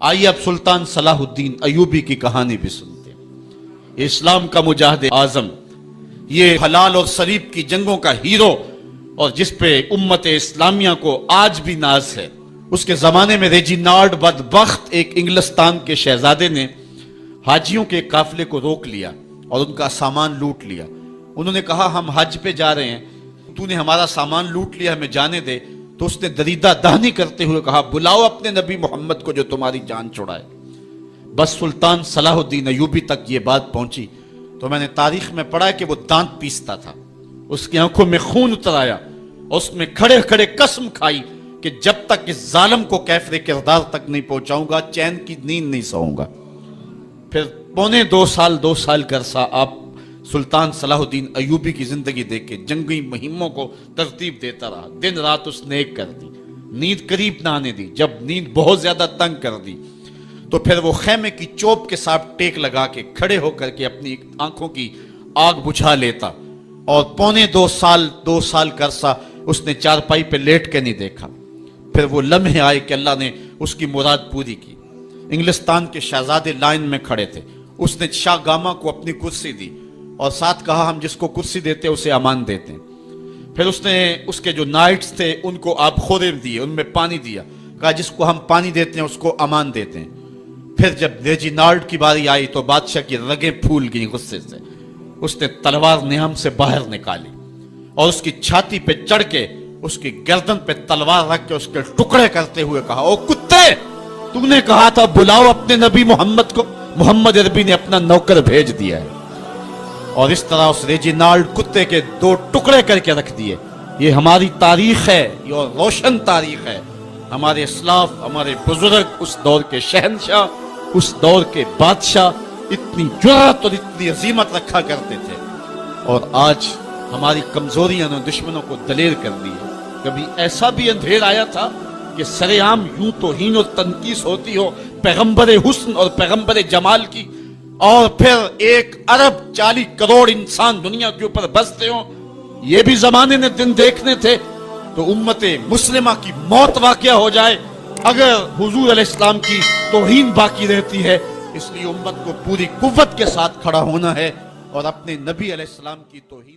آئیے اب سلطان صلاح الدین ایوبی کی کہانی بھی سنتے ہیں۔ اسلام کا مجاہد اعظم، یہ حلال اور صلیب کی جنگوں کا ہیرو، اور جس پہ امت اسلامیہ کو آج بھی ناز ہے۔ اس کے زمانے میں ریجینالڈ بدبخت ایک انگلستان کے شہزادے نے حاجیوں کے قافلے کو روک لیا اور ان کا سامان لوٹ لیا۔ انہوں نے کہا ہم حج پہ جا رہے ہیں، تو نے ہمارا سامان لوٹ لیا، ہمیں جانے دے۔ تو اس نے دریدہ دہنی کرتے ہوئے کہا بلاؤ اپنے نبی محمد کو جو تمہاری جان چھڑائے۔ بس سلطان صلاح الدین ایوبی تک یہ بات پہنچی تو میں نے تاریخ میں پڑھا کہ وہ دانت پیستا تھا، اس کی آنکھوں میں خون اتر آیا اور اس میں کھڑے کھڑے قسم کھائی کہ جب تک اس ظالم کو کیفر کردار تک نہیں پہنچاؤں گا چین کی نیند نہیں سوؤں گا۔ پھر پونے دو سال کا عرصہ آپ سلطان صلاح الدین ایوبی کی زندگی دیکھ کے جنگی مہموں کو ترتیب دیتا رہا، دن رات اس نے ایک کر دی، نیند قریب نہ آنے دی۔ جب نیند بہت زیادہ تنگ کر دی تو پھر وہ خیمے کی چوب کے ساتھ ٹیک لگا کے کھڑے ہو کر کے اپنی آنکھوں کی آگ بجھا لیتا، اور پونے دو سال کا عرصہ اس نے چارپائی پہ لیٹ کے نہیں دیکھا۔ پھر وہ لمحے آئے کہ اللہ نے اس کی مراد پوری کی۔ انگلستان کے شہزادے لائن میں کھڑے تھے، اس نے شاہ گاما کو اپنی کرسی دی اور ساتھ کہا ہم جس کو کرسی دیتے اسے امان دیتے ہیں۔ پھر اس نے اس کے جو نائٹس تھے ان کو آب خورے دیے، ان میں پانی دیا، کہا جس کو ہم پانی دیتے ہیں اس کو امان دیتے ہیں۔ پھر جب ریجینالڈ کی باری آئی تو بادشاہ کی رگیں پھول گئیں غصے سے، اس نے تلوار نیام سے باہر نکالی اور اس کی چھاتی پہ چڑھ کے اس کی گردن پہ تلوار رکھ کے اس کے ٹکڑے کرتے ہوئے کہا او کتے، تم نے کہا تھا بلاؤ اپنے نبی محمد کو، محمد عربی نے اپنا نوکر بھیج دیا ہے۔ اور اس طرح اس ریجینالڈ کتے کے دو ٹکڑے کر کے رکھ دیے۔ یہ ہماری تاریخ ہے، یہ روشن تاریخ ہے۔ ہمارے اسلاف، ہمارے بزرگ، اس دور کے شہنشاہ، اس دور کے بادشاہ اتنی جرأت اور اتنی عظیمت رکھا کرتے تھے، اور آج ہماری کمزوریاں نے دشمنوں کو دلیر کر دی ہے۔ کبھی ایسا بھی اندھیر آیا تھا کہ سرے عام یوں توہین اور تنقیص ہوتی ہو پیغمبر حسن اور پیغمبر جمال کی، اور پھر 1.40 کروڑ انسان دنیا کے اوپر بستے ہوں، یہ بھی زمانے نے دن دیکھنے تھے۔ تو امت مسلمہ کی موت واقعہ ہو جائے اگر حضور علیہ السلام کی توہین باقی رہتی ہے۔ اس لیے امت کو پوری قوت کے ساتھ کھڑا ہونا ہے اور اپنے نبی علیہ السلام کی توہین